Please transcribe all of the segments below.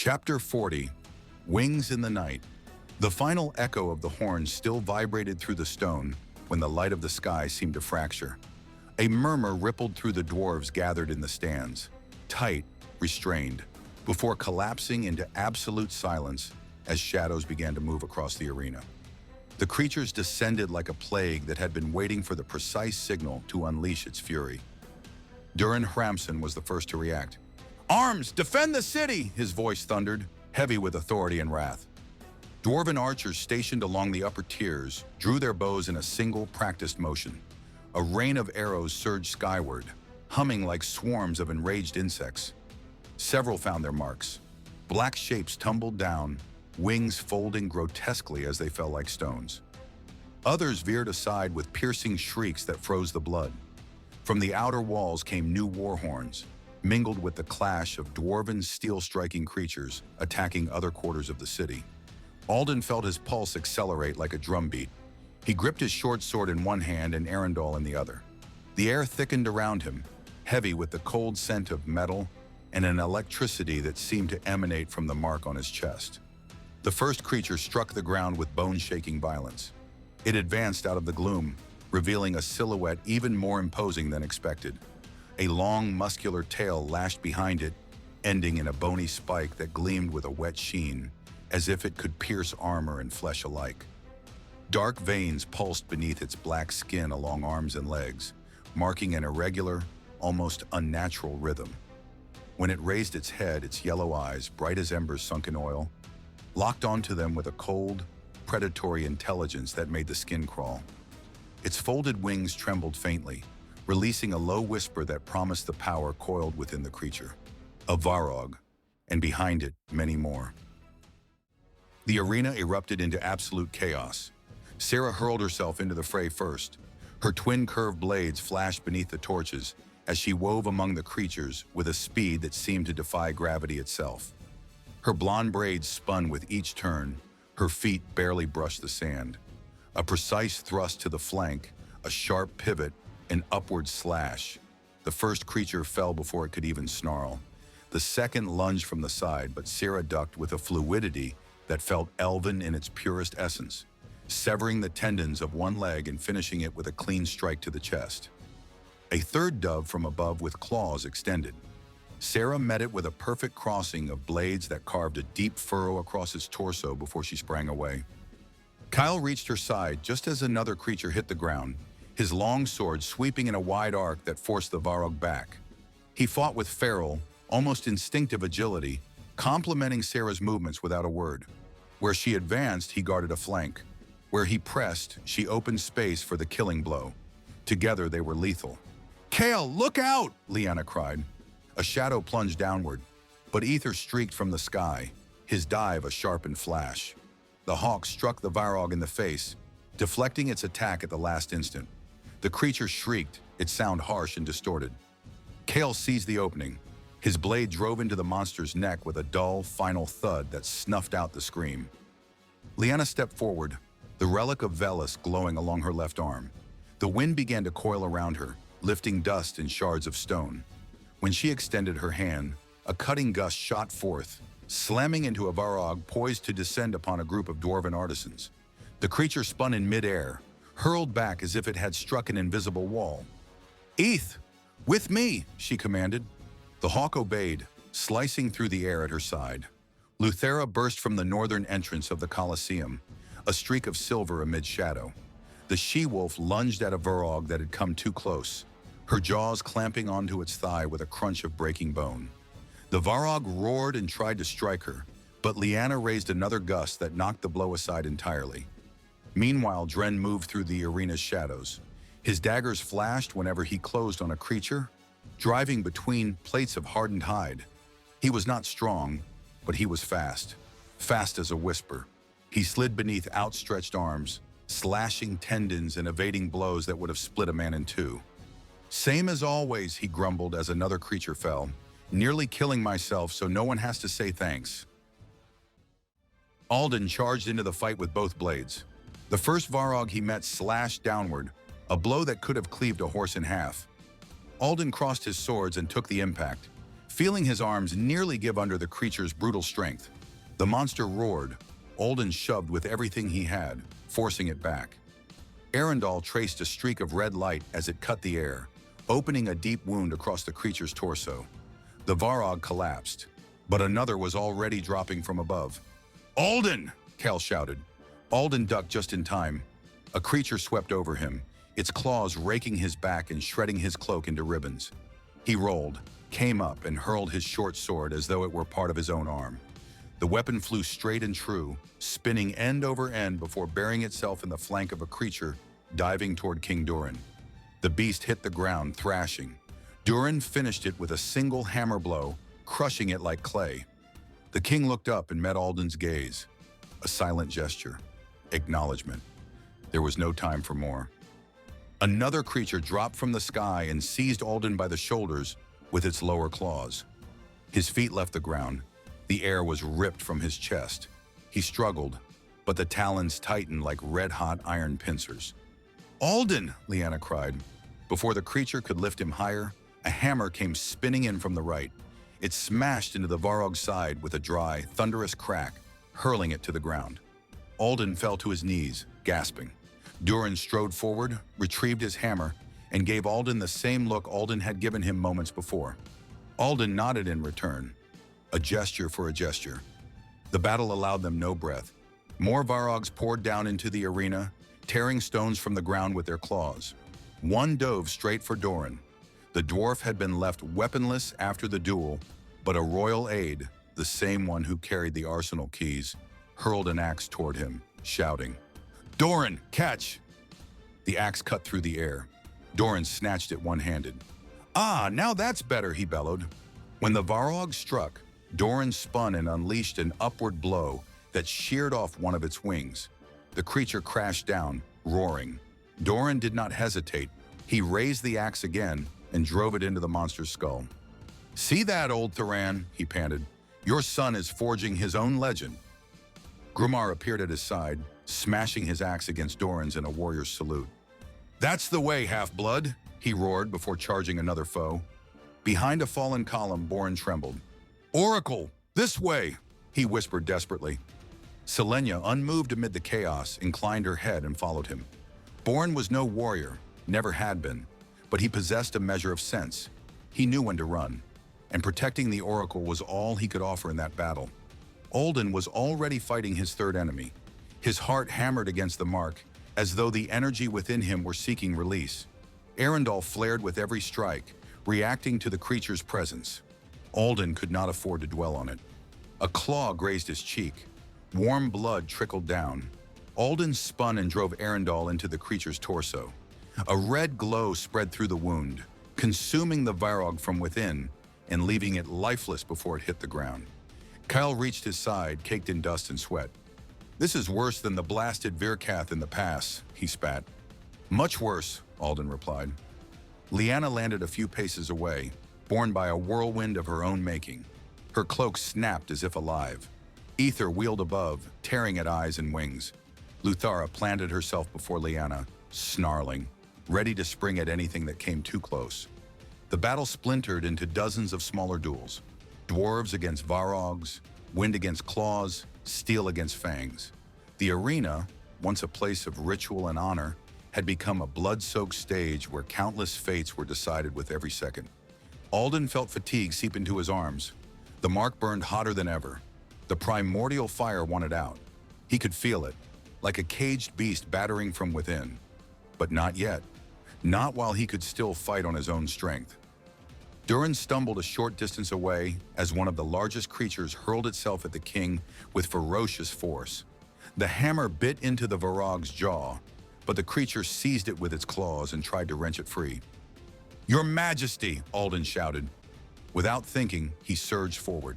Chapter 40. Wings in the Night. The final echo of the horns still vibrated through the stone when the light of the sky seemed to fracture. A murmur rippled through the dwarves gathered in the stands, tight, restrained, before collapsing into absolute silence as shadows began to move across the arena. The creatures descended like a plague that had been waiting for the precise signal to unleash its fury. Durin Hramson was the first to react. "Arms! Defend the city!" his voice thundered, heavy with authority and wrath. Dwarven archers stationed along the upper tiers drew their bows in a single, practiced motion. A rain of arrows surged skyward, humming like swarms of enraged insects. Several found their marks. Black shapes tumbled down, wings folding grotesquely as they fell like stones. Others veered aside with piercing shrieks that froze the blood. From the outer walls came new war horns, mingled with the clash of dwarven steel-striking creatures attacking other quarters of the city. Alden felt his pulse accelerate like a drumbeat. He gripped his short sword in one hand and Arundel in the other. The air thickened around him, heavy with the cold scent of metal and an electricity that seemed to emanate from the mark on his chest. The first creature struck the ground with bone-shaking violence. It advanced out of the gloom, revealing a silhouette even more imposing than expected. A long, muscular tail lashed behind it, ending in a bony spike that gleamed with a wet sheen, as if it could pierce armor and flesh alike. Dark veins pulsed beneath its black skin along arms and legs, marking an irregular, almost unnatural rhythm. When it raised its head, its yellow eyes, bright as embers sunk in oil, locked onto them with a cold, predatory intelligence that made the skin crawl. Its folded wings trembled faintly, releasing a low whisper that promised the power coiled within the creature. A Varog, and behind it, many more. The arena erupted into absolute chaos. Sarah hurled herself into the fray first. Her twin curved blades flashed beneath the torches as she wove among the creatures with a speed that seemed to defy gravity itself. Her blonde braids spun with each turn. Her feet barely brushed the sand. A precise thrust to the flank, a sharp pivot, an upward slash. The first creature fell before it could even snarl. The second lunged from the side, but Sarah ducked with a fluidity that felt elven in its purest essence, severing the tendons of one leg and finishing it with a clean strike to the chest. A third dove from above with claws extended. Sarah met it with a perfect crossing of blades that carved a deep furrow across its torso before she sprang away. Kyle reached her side just as another creature hit the ground, his long sword sweeping in a wide arc that forced the Varog back. He fought with feral, almost instinctive agility, complementing Sarah's movements without a word. Where she advanced, he guarded a flank. Where he pressed, she opened space for the killing blow. Together, they were lethal. "Kale, look out!" Lyanna cried. A shadow plunged downward, but ether streaked from the sky, his dive a sharpened flash. The hawk struck the Varog in the face, deflecting its attack at the last instant. The creature shrieked, its sound harsh and distorted. Kale seized the opening. His blade drove into the monster's neck with a dull, final thud that snuffed out the scream. Lyanna stepped forward, the relic of Velis glowing along her left arm. The wind began to coil around her, lifting dust and shards of stone. When she extended her hand, a cutting gust shot forth, slamming into a Varog poised to descend upon a group of dwarven artisans. The creature spun in midair, hurled back as if it had struck an invisible wall. "Eth, with me!" she commanded. The hawk obeyed, slicing through the air at her side. Luthera burst from the northern entrance of the Colosseum, a streak of silver amid shadow. The she-wolf lunged at a Varog that had come too close, her jaws clamping onto its thigh with a crunch of breaking bone. The Varog roared and tried to strike her, but Lyanna raised another gust that knocked the blow aside entirely. Meanwhile, Dren moved through the arena's shadows. His daggers flashed whenever he closed on a creature, driving between plates of hardened hide. He was not strong, but he was fast, fast as a whisper. He slid beneath outstretched arms, slashing tendons and evading blows that would have split a man in two. "Same as always," he grumbled as another creature fell, "nearly killing myself so no one has to say thanks." Alden charged into the fight with both blades. The first Varog he met slashed downward, a blow that could have cleaved a horse in half. Alden crossed his swords and took the impact, feeling his arms nearly give under the creature's brutal strength. The monster roared. Alden shoved with everything he had, forcing it back. Arundel traced a streak of red light as it cut the air, opening a deep wound across the creature's torso. The Varog collapsed, but another was already dropping from above. "Alden!" Cal shouted. Alden ducked just in time. A creature swept over him, its claws raking his back and shredding his cloak into ribbons. He rolled, came up, and hurled his short sword as though it were part of his own arm. The weapon flew straight and true, spinning end over end before burying itself in the flank of a creature diving toward King Durin. The beast hit the ground, thrashing. Durin finished it with a single hammer blow, crushing it like clay. The king looked up and met Alden's gaze. A silent gesture. Acknowledgement. There was no time for more. Another creature dropped from the sky and seized Alden by the shoulders with its lower claws. His feet left the ground. The air was ripped from his chest. He struggled, but the talons tightened like red-hot iron pincers. "Alden!" Lyanna cried. Before the creature could lift him higher, a hammer came spinning in from the right. It smashed into the Varog's side with a dry, thunderous crack, hurling it to the ground. Alden fell to his knees, gasping. Durin strode forward, retrieved his hammer, and gave Alden the same look Alden had given him moments before. Alden nodded in return, a gesture for a gesture. The battle allowed them no breath. More Varogs poured down into the arena, tearing stones from the ground with their claws. One dove straight for Durin. The dwarf had been left weaponless after the duel, but a royal aide, the same one who carried the arsenal keys, hurled an axe toward him, shouting, "Durin, catch!" The axe cut through the air. Durin snatched it one-handed. "Ah, now that's better," he bellowed. When the Varog struck, Durin spun and unleashed an upward blow that sheared off one of its wings. The creature crashed down, roaring. Durin did not hesitate. He raised the axe again and drove it into the monster's skull. "See that, old Thuran?" he panted. "Your son is forging his own legend." Grumar appeared at his side, smashing his axe against Durin's in a warrior's salute. "That's the way, half-blood," he roared before charging another foe. Behind a fallen column, Borin trembled. "Oracle, this way!" he whispered desperately. Selenia, unmoved amid the chaos, inclined her head and followed him. Borin was no warrior, never had been, but he possessed a measure of sense. He knew when to run, and protecting the Oracle was all he could offer in that battle. Alden was already fighting his third enemy. His heart hammered against the mark, as though the energy within him were seeking release. Arundel flared with every strike, reacting to the creature's presence. Alden could not afford to dwell on it. A claw grazed his cheek. Warm blood trickled down. Alden spun and drove Arundel into the creature's torso. A red glow spread through the wound, consuming the Varog from within and leaving it lifeless before it hit the ground. Kyle reached his side, caked in dust and sweat. "This is worse than the blasted Virkath in the pass," he spat. "Much worse," Alden replied. Lyanna landed a few paces away, borne by a whirlwind of her own making. Her cloak snapped as if alive. Ether wheeled above, tearing at eyes and wings. Luthara planted herself before Lyanna, snarling, ready to spring at anything that came too close. The battle splintered into dozens of smaller duels. Dwarves against Varogs, wind against claws, steel against fangs. The arena, once a place of ritual and honor, had become a blood-soaked stage where countless fates were decided with every second. Alden felt fatigue seep into his arms. The mark burned hotter than ever. The primordial fire wanted out. He could feel it, like a caged beast battering from within. But not yet. Not while he could still fight on his own strength. Durin stumbled a short distance away as one of the largest creatures hurled itself at the king with ferocious force. The hammer bit into the Varog's jaw, but the creature seized it with its claws and tried to wrench it free. "Your Majesty!" Alden shouted. Without thinking, he surged forward.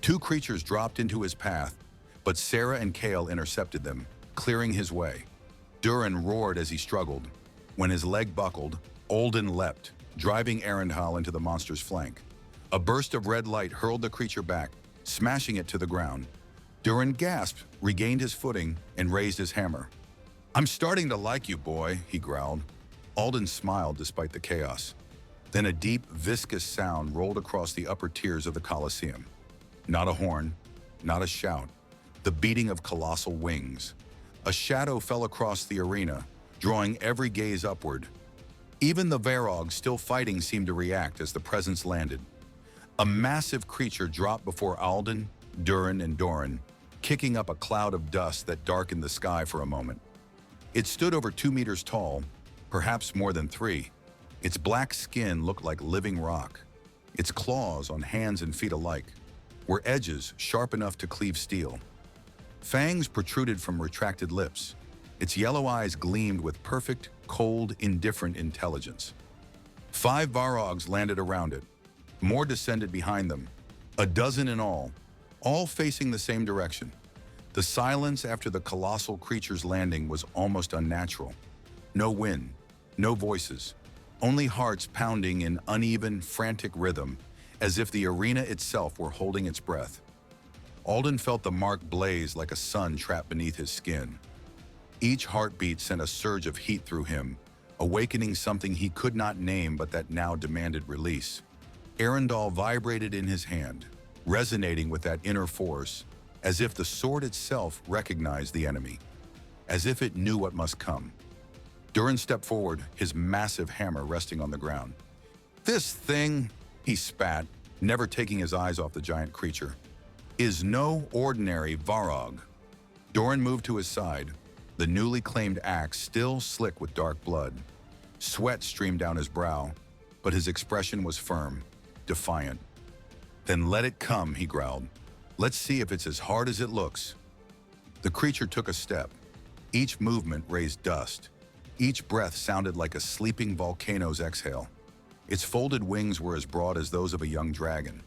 Two creatures dropped into his path, but Sarah and Kale intercepted them, clearing his way. Durin roared as he struggled. When his leg buckled, Alden leapt, driving Arundel into the monster's flank. A burst of red light hurled the creature back, smashing it to the ground. Durin gasped, regained his footing, and raised his hammer. "I'm starting to like you, boy," he growled. Alden smiled despite the chaos. Then a deep, viscous sound rolled across the upper tiers of the Colosseum. Not a horn, not a shout, the beating of colossal wings. A shadow fell across the arena, drawing every gaze upward. Even the Varog still fighting seemed to react as the presence landed. A massive creature dropped before Alden, Durin, and Doran, kicking up a cloud of dust that darkened the sky for a moment. It stood over 2 meters tall, perhaps more than 3. Its black skin looked like living rock. Its claws, on hands and feet alike, were edges sharp enough to cleave steel. Fangs protruded from retracted lips. Its yellow eyes gleamed with perfect, cold, indifferent intelligence. 5 Varogs landed around it. More descended behind them, a dozen in all facing the same direction. The silence after the colossal creature's landing was almost unnatural. No wind, no voices, only hearts pounding in uneven, frantic rhythm, as if the arena itself were holding its breath. Alden felt the mark blaze like a sun trapped beneath his skin. Each heartbeat sent a surge of heat through him, awakening something he could not name but that now demanded release. Arundel vibrated in his hand, resonating with that inner force, as if the sword itself recognized the enemy, as if it knew what must come. Durin stepped forward, his massive hammer resting on the ground. "This thing," he spat, never taking his eyes off the giant creature, "is no ordinary Varog." Doran moved to his side, the newly claimed axe still slick with dark blood. Sweat streamed down his brow, but his expression was firm, defiant. "Then let it come," he growled. "Let's see if it's as hard as it looks." The creature took a step. Each movement raised dust. Each breath sounded like a sleeping volcano's exhale. Its folded wings were as broad as those of a young dragon.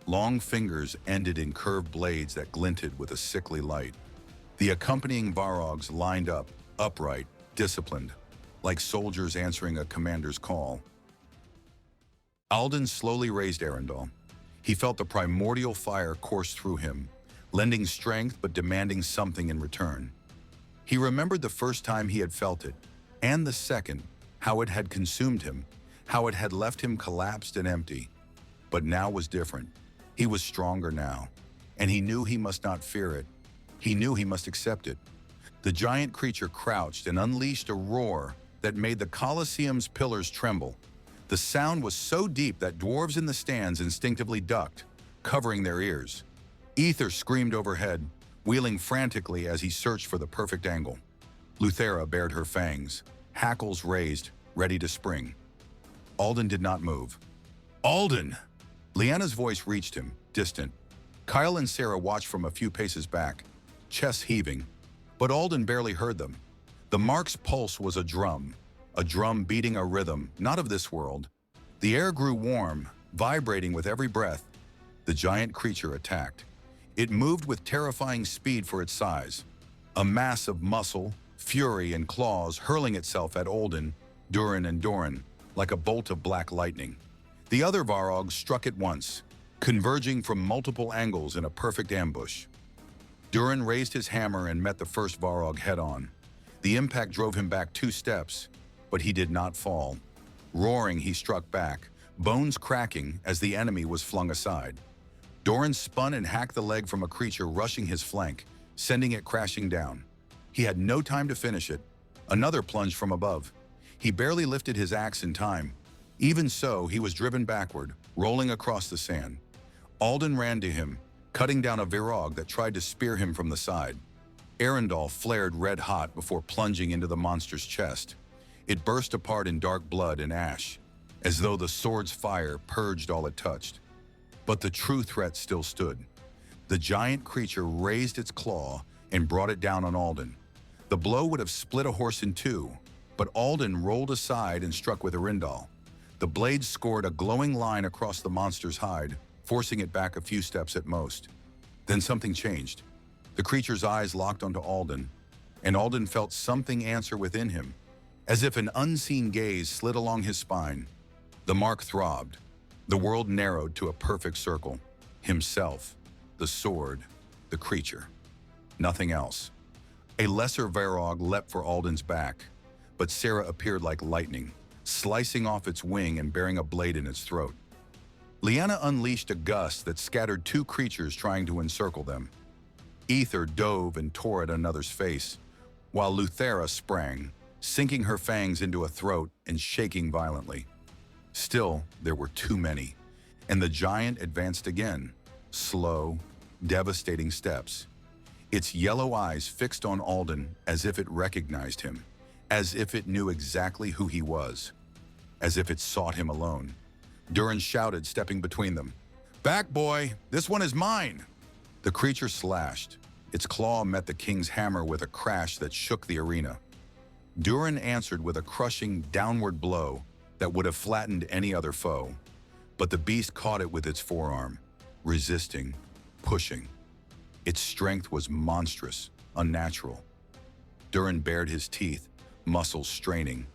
Long fingers ended in curved blades that glinted with a sickly light. The accompanying Varogs lined up, upright, disciplined, like soldiers answering a commander's call. Alden slowly raised Arundel. He felt the primordial fire course through him, lending strength but demanding something in return. He remembered the first time he had felt it, and the second, how it had consumed him, how it had left him collapsed and empty. But now was different. He was stronger now, and he knew he must not fear it. He knew he must accept it. The giant creature crouched and unleashed a roar that made the Colosseum's pillars tremble. The sound was so deep that dwarves in the stands instinctively ducked, covering their ears. Ether screamed overhead, wheeling frantically as he searched for the perfect angle. Luthera bared her fangs, hackles raised, ready to spring. Alden did not move. "Alden!" Lyanna's voice reached him, distant. Kyle and Sarah watched from a few paces back, chests heaving, but Alden barely heard them. The mark's pulse was a drum beating a rhythm not of this world. The air grew warm, vibrating with every breath. The giant creature attacked. It moved with terrifying speed for its size, a mass of muscle, fury, and claws hurling itself at Alden, Durin, and Doran like a bolt of black lightning. The other Varog struck at once, converging from multiple angles in a perfect ambush. Durin raised his hammer and met the first Varog head-on. The impact drove him back 2 steps, but he did not fall. Roaring, he struck back, bones cracking as the enemy was flung aside. Doran spun and hacked the leg from a creature rushing his flank, sending it crashing down. He had no time to finish it. Another plunged from above. He barely lifted his axe in time. Even so, he was driven backward, rolling across the sand. Alden ran to him, cutting down a Varog that tried to spear him from the side. Arundel flared red-hot before plunging into the monster's chest. It burst apart in dark blood and ash, as though the sword's fire purged all it touched. But the true threat still stood. The giant creature raised its claw and brought it down on Alden. The blow would have split a horse in 2, but Alden rolled aside and struck with Arundel. The blade scored a glowing line across the monster's hide, forcing it back a few steps at most. Then something changed. The creature's eyes locked onto Alden, and Alden felt something answer within him, as if an unseen gaze slid along his spine. The mark throbbed. The world narrowed to a perfect circle. Himself, the sword, the creature. Nothing else. A lesser Varog leapt for Alden's back, but Sarah appeared like lightning, slicing off its wing and bearing a blade in its throat. Lyanna unleashed a gust that scattered two creatures trying to encircle them. Ether dove and tore at another's face, while Luthera sprang, sinking her fangs into a throat and shaking violently. Still, there were too many, and the giant advanced again, slow, devastating steps. Its yellow eyes fixed on Alden as if it recognized him, as if it knew exactly who he was, as if it sought him alone. Durin shouted, stepping between them. "Back, boy! This one is mine!" The creature slashed. Its claw met the king's hammer with a crash that shook the arena. Durin answered with a crushing downward blow that would have flattened any other foe, but the beast caught it with its forearm, resisting, pushing. Its strength was monstrous, unnatural. Durin bared his teeth, muscles straining.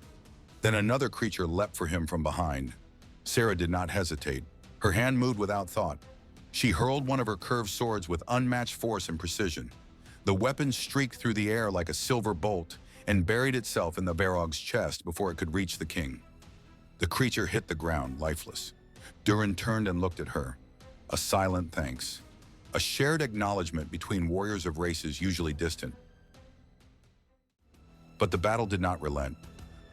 Then another creature leapt for him from behind. Sarah did not hesitate. Her hand moved without thought. She hurled one of her curved swords with unmatched force and precision. The weapon streaked through the air like a silver bolt and buried itself in the Varog's chest before it could reach the king. The creature hit the ground, lifeless. Durin turned and looked at her. A silent thanks. A shared acknowledgement between warriors of races usually distant. But the battle did not relent.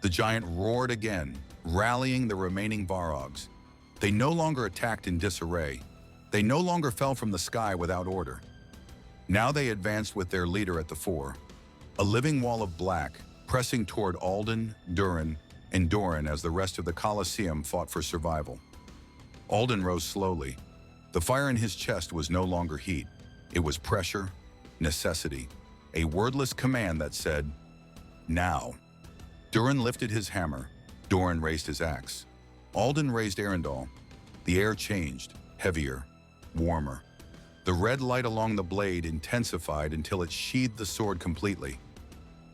The giant roared again, rallying the remaining Varogs. They no longer attacked in disarray. They no longer fell from the sky without order. Now they advanced with their leader at the fore, a living wall of black, pressing toward Alden, Durin, and Doran as the rest of the Colosseum fought for survival. Alden rose slowly. The fire in his chest was no longer heat. It was pressure, necessity, a wordless command that said, "Now." Durin lifted his hammer. Doran raised his axe. Alden raised Arundel. The air changed, heavier, warmer. The red light along the blade intensified until it sheathed the sword completely.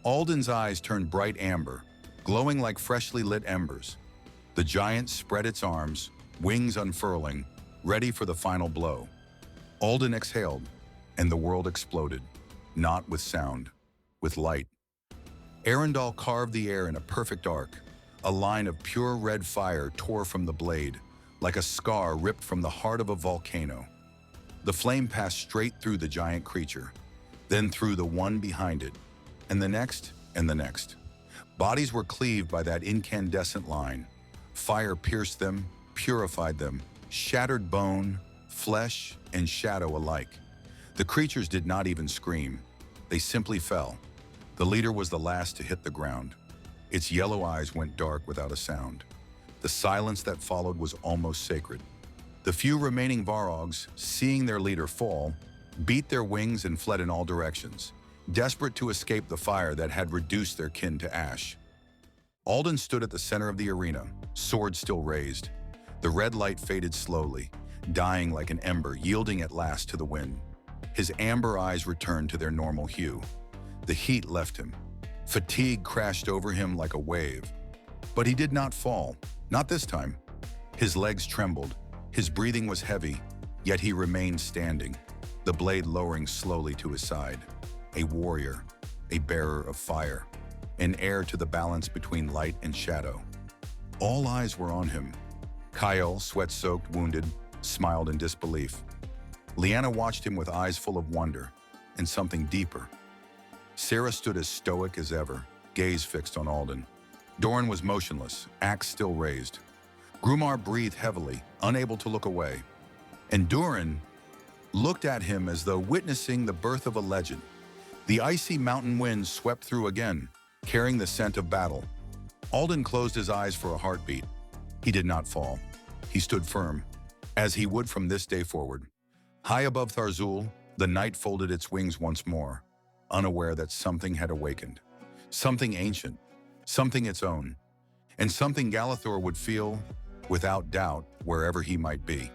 Alden's eyes turned bright amber, glowing like freshly lit embers. The giant spread its arms, wings unfurling, ready for the final blow. Alden exhaled, and the world exploded, not with sound, with light. Arundel carved the air in a perfect arc. A line of pure red fire tore from the blade, like a scar ripped from the heart of a volcano. The flame passed straight through the giant creature, then through the one behind it, and the next, and the next. Bodies were cleaved by that incandescent line. Fire pierced them, purified them, shattered bone, flesh, and shadow alike. The creatures did not even scream. They simply fell. The leader was the last to hit the ground. Its yellow eyes went dark without a sound. The silence that followed was almost sacred. The few remaining Varogs, seeing their leader fall, beat their wings and fled in all directions, desperate to escape the fire that had reduced their kin to ash. Alden stood at the center of the arena, sword still raised. The red light faded slowly, dying like an ember, yielding at last to the wind. His amber eyes returned to their normal hue. The heat left him. Fatigue crashed over him like a wave. But he did not fall, not this time. His legs trembled, his breathing was heavy, yet he remained standing, the blade lowering slowly to his side. A warrior, a bearer of fire, an heir to the balance between light and shadow. All eyes were on him. Kyle, sweat-soaked, wounded, smiled in disbelief. Lyanna watched him with eyes full of wonder and something deeper. Sarah stood as stoic as ever, gaze fixed on Alden. Doran was motionless, axe still raised. Grumar breathed heavily, unable to look away. And Durin looked at him as though witnessing the birth of a legend. The icy mountain winds swept through again, carrying the scent of battle. Alden closed his eyes for a heartbeat. He did not fall. He stood firm, as he would from this day forward. High above Tharzul, the night folded its wings once more, unaware that something had awakened. Something ancient, something its own, and something Galathor would feel, without doubt, wherever he might be.